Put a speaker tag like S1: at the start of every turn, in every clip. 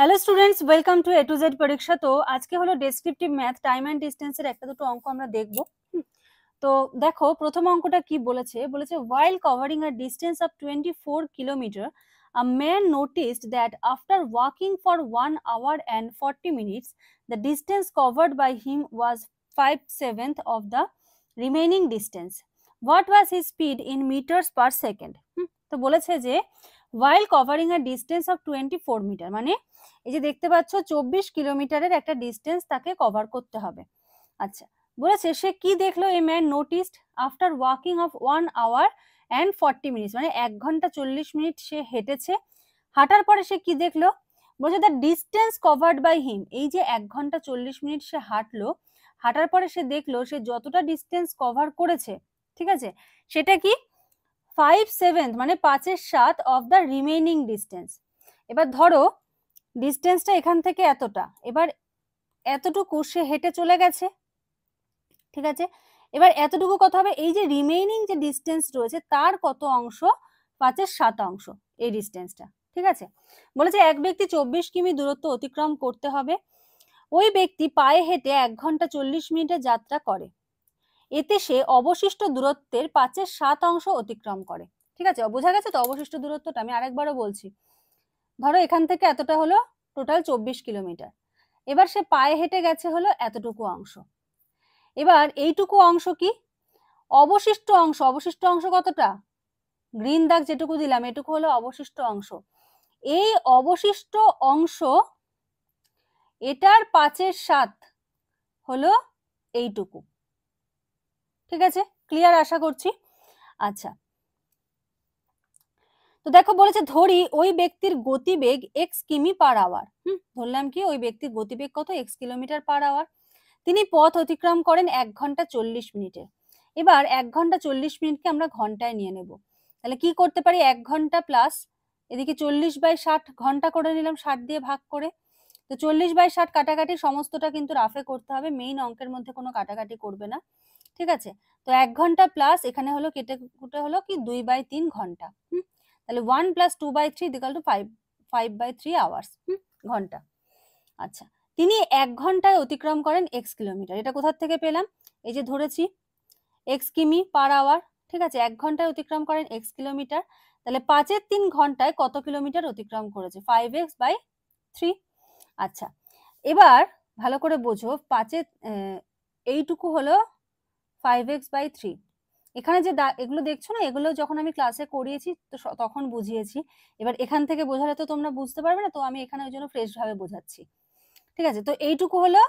S1: Hello students, welcome to A to Z পরীক্ষা। তো আজকে হলো ডেসক্রিপটিভ ম্যাথ, টাইম অ্যান্ড ডিস্টেন্সের একটা দুটো অঙ্ক আমরা দেখব। তো দেখো প্রথম অঙ্কটা কি বলেছে, while covering a distance of 24 kilometer, a man noticed that after walking for 1 hour and 40 minutes, the distance covered by him was 5/7 of the remaining distance. What was his speed in meters per second? তো বলেছে যে while covering a distance of 24 metre, মানে এই যে দেখতে পাচ্ছ 24 কিলোমিটারের একটা ডিস্টেন্স তাকে কভার করতে হবে। আচ্ছা, বলেছে সে কি দেখলো, a man noticed after walking of 1 hour and 40 minutes, মানে 1 ঘন্টা 40 মিনিট সে হেঁটেছে। হাঁটার পরে সে কি দেখলো, বলছে the distance covered by him. এই যে 1 ঘন্টা 40 মিনিট সে হাঁটলো, হাঁটার পরে সে দেখলো সে যতটা ডিস্টেন্স কভার করেছে, ঠিক আছে, সেটা কি 5/7 মানে 5/7 অফ দ্য রিমেইনিং ডিস্টেন্স। এবার ধরো ডিস্টেন্সটা এখান থেকে এতটা, এবার এতটুকু সে হেঁটে চলে গেছে, ঠিক আছে। এবার এতটুকু কত হবে, এই যে রিমেইনিং যে ডিস্টেন্স রয়েছে তার কত অংশ, 5/7 অংশ এই ডিস্টেন্সটা, ঠিক আছে। বলেছে এক ব্যক্তি 24 কিমি দূরত্ব অতিক্রম করতে হবে। ওই ব্যক্তি পায়ে হেঁটে 1 ঘন্টা 40 মিনিটের যাত্রা করে, এতে সে অবশিষ্ট দূরত্বের 5/7 অংশ অতিক্রম করে, ঠিক আছে। বোঝা গেছে তো অবশিষ্ট দূরত্বটা? আমি আরেকবারও বলছি, ধরো এখান থেকে এতটা হলো টোটাল 24 কিলোমিটার, এবার সে পায়ে হেঁটে গেছে হলো এতটুকু অংশ। এবার এইটুকু অংশ কি অবশিষ্ট অংশ, অবশিষ্ট অংশ কতটা, গ্রিন দাগ যেটুকু দিলাম এটুকু হলো অবশিষ্ট অংশ। এই অবশিষ্ট অংশ এটার 5/7 হলো এইটুকু, ঠিক আছে। ক্লিয়ার আশা করছি। আচ্ছা, তো দেখো বলেছে ধরি ওই ব্যক্তির গতিবেগ x কিমি পার আওয়ার। ধরলাম কি ওই ব্যক্তির গতিবেগ কত, x কিলোমিটার পার আওয়ার। তিনি পথ অতিক্রম করেন 1 ঘন্টা 40 মিনিটে। এবার 1 ঘন্টা 40 মিনিটকে আমরা ঘন্টায় নিয়ে নেব, তাহলে কি করতে পারি, 1 ঘন্টা প্লাস এদিকে 40/60 ঘন্টা করে নিলাম, 60 দিয়ে ভাগ করে। তো 40/60 কাটাকাটি সমস্তটা কিন্তু রাফে করতে হবে, মেইন অঙ্কের মধ্যে কোনো কাটাকাটি করবে না, ঠিক আছে। তো 1 ঘন্টা প্লাস এখানে হলো কেটে কুটে হলো কি 2/3 ঘন্টা। তাহলে 1 + 2/3 = 5/3 আওয়ার্স, ঘন্টা। আচ্ছা, তিনি 1 ঘন্টায় অতিক্রম করেন x কিলোমিটার। এটা কোথা থেকে পেলাম, এই যে ধরেছি x কিমি পার আওয়ার, ঠিক আছে। 1 ঘন্টায় অতিক্রম করেন x কিলোমিটার, তাহলে 5/3 ঘন্টায় কত কিলোমিটার অতিক্রম করেছে, 5x/3। আচ্ছা, এবার ভালো করে বোঝো, 5 এইটুকু হলো 5x/3। এখানে যে এগুলো দেখছো না, এগুলো যখন আমি ক্লাসে করিয়েছি তো তখন বুঝিয়েছি। এবার এখান থেকে বোঝালে তো তোমরা বুঝতে পারবে না, তো আমি এখানে ওই জন্য ফ্রেশ ভাবে বোঝাচ্ছি, ঠিক আছে। তো এইটুকু হলো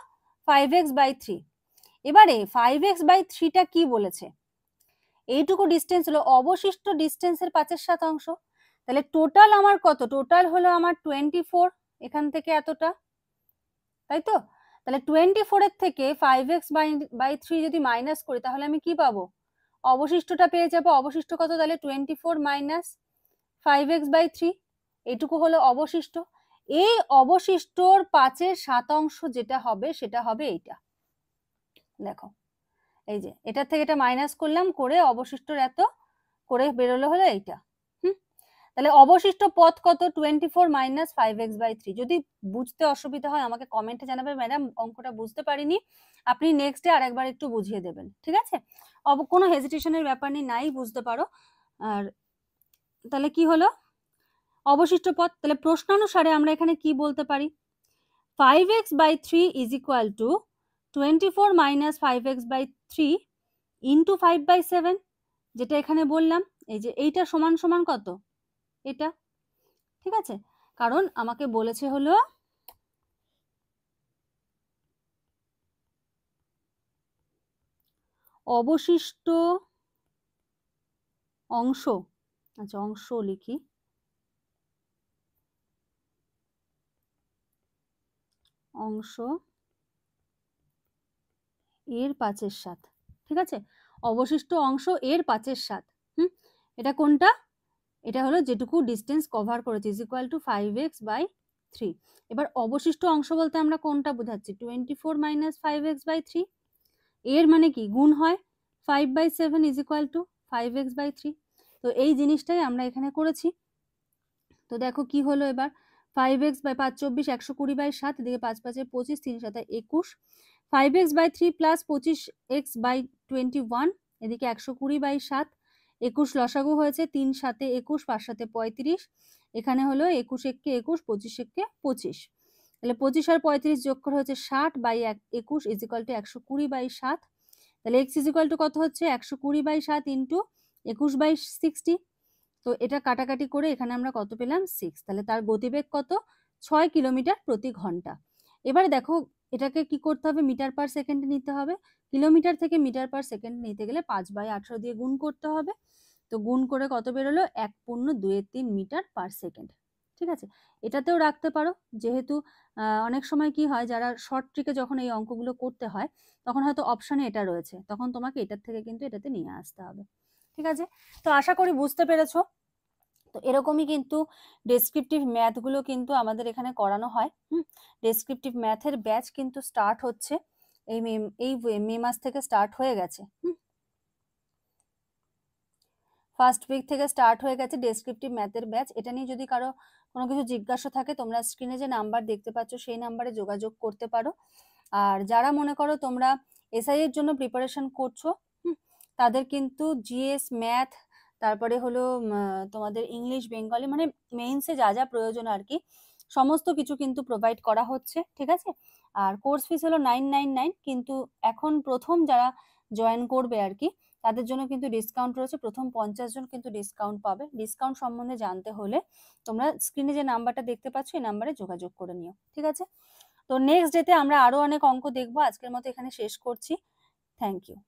S1: 5x/3। এবারে 5x/3টা কি বলেছে, এইটুকু ডিস্টেন্স হলো অবশিষ্ট ডিস্টেন্সের 5/7 অংশ। তাহলে টোটাল আমার কত, টোটাল হলো আমার 24, এখান থেকে এতটা, তাই তো। তাহলে 24 এর থেকে 5x/3 যদি মাইনাস করি তাহলে আমি কি পাবো, অবশিষ্টটা পেয়ে যাবো। অবশিষ্ট কত, তাহলে 24 - 5x/3, এইটুকু হলো অবশিষ্ট। এই অবশিষ্টর 5/7 অংশ যেটা হবে সেটা হবে এইটা, দেখো এই যে এটা থেকে এটা মাইনাস করলাম, করে অবশিষ্টর এত করে বেরোলো হলো এইটা। তাহলে অবশিষ্ট পথ কত, 24 - 5x/3। যদি বুঝতে অসুবিধা হয় আমাকে কমেন্টে জানাবে, ম্যাডাম অঙ্কটা বুঝতে পারিনি, আপনি নেক্সট ডে আরেকবার একটু বুঝিয়ে দেবেন, ঠিক আছে। কোনো হেজিটেশনের ব্যাপার নেই, নাই বুঝতে পারো। আর তাহলে কি হলো অবশিষ্ট পথ, তাহলে প্রশ্নানুসারে আমরা এখানে কি বলতে পারি, 5x/3 = 24 - 5x/3 × 5/7, যেটা এখানে বললাম। এই যে এইটা সমান সমান কত, এটা, ঠিক আছে। কারণ আমাকে বলেছে হলো অবশিষ্ট অংশ, আচ্ছা অংশ লিখি, অংশ এর 5/7, ঠিক আছে। অবশিষ্ট অংশ এর 5/7, এটা কোনটা, এটা হলো যেটুকু ডিস্টেন্স কভার করেছে = 5x/3। এবার অবশিষ্ট অংশ বলতে আমরা কোনটা বোঝাচ্ছি, 24 - 5x/3, এর মানে কি গুণ হয় 5/7 = 5x/3। তো এই জিনিসটাই আমরা এখানে করেছি। তো দেখো কি হলো, এবার 5x বাই 5 24, 120 বাই 7, এদিকে 5 5 25, 3 7 21, 5x by 3 plus 25x by 21, এদিকে 120 বাই 7, 21 লসাগু হয়েছে, 3 7 21, 5 7 35, এখানে হলো 21 একে 21, 25 একে 25, তাহলে 25 আর 35 যোগ করে হচ্ছে 60 by 21 is equal to 120 by 7, তাহলে x ইজ ইকুয়াল টু কত হচ্ছে 120 বাই 7 ইন্টু 21 বাই 60, তো এটা কাটাকাটি করে এখানে আমরা কত পেলাম 6, তাহলে তার গতিবেগ কত 6 কিলোমিটার প্রতি ঘন্টা। এবারে দেখো এটাকে কি করতে হবে, মিটার পার সেকেন্ডে নিতে হবে, কিলোমিটার থেকে মিটার পার সেকেন্ড নিতে গেলে 5/18 দিয়ে গুণ করতে হবে, তো গুণ করে কত বেরোলো 1.23 মিটার পার সেকেন্ড। ঠিক আছে, এটাতেও রাখতে পারো, যেহেতু অনেক সময় কি হয় যারা শর্ট ট্রিকে যখন এই অঙ্কগুলো করতে হয় তখন হয়তো অপশনে এটা রয়েছে, তখন তোমাকে এটার থেকে কিন্তু এটাতে নিয়ে আসতে হবে। ঠিক আছে, তো আশা করি বুঝতে পেরেছো। তো এরকমই কিন্তু ডেসক্রিপটিভ ম্যাথগুলো কিন্তু আমাদের এখানে করানো হয়। ডেসক্রিপটিভ ম্যাথের ব্যাচ কিন্তু স্টার্ট হচ্ছে এই মে মাস থেকে স্টার্ট হয়ে গেছে। ফার্স্ট উইক থেকে স্টার্ট হয়ে গেছে ডেসক্রিপটিভ ম্যাথের ব্যাচ। এটা নিয়ে যদি কারো কোনো কিছু জিজ্ঞাসা থাকে তোমরা স্ক্রিনে যে নাম্বার দেখতে পাচ্ছ সেই নাম্বারে যোগাযোগ করতে পারো। আর যারা মনে করো তোমরা এসআই এর জন্য প্রিপারেশন করছো, তাদের কিন্তু জিএস ম্যাথ, তারপরে হলো তোমাদের ইংলিশ বেঙ্গলি, মানে মেইনসে যা যা প্রয়োজন আর কি সমস্ত কিছু কিন্তু প্রোভাইড করা হচ্ছে। ঠিক আছে, আর কোর্স ফিস হলো 999, কিন্তু এখন প্রথম যারা জয়েন করবে আর কি তাদের জন্য কিন্তু ডিসকাউন্ট রয়েছে, প্রথম 50 জন কিন্তু ডিসকাউন্ট পাবে। ডিসকাউন্ট সম্বন্ধে জানতে হলে তোমরা স্ক্রিনে যে নাম্বারটা দেখতে পাচ্ছ এই নাম্বারে যোগাযোগ করে নিও। ঠিক আছে, তো নেক্সট ডেতে আমরা আরো অনেক অঙ্ক দেখবো, আজকের মতো এখানে শেষ করছি। Thank you.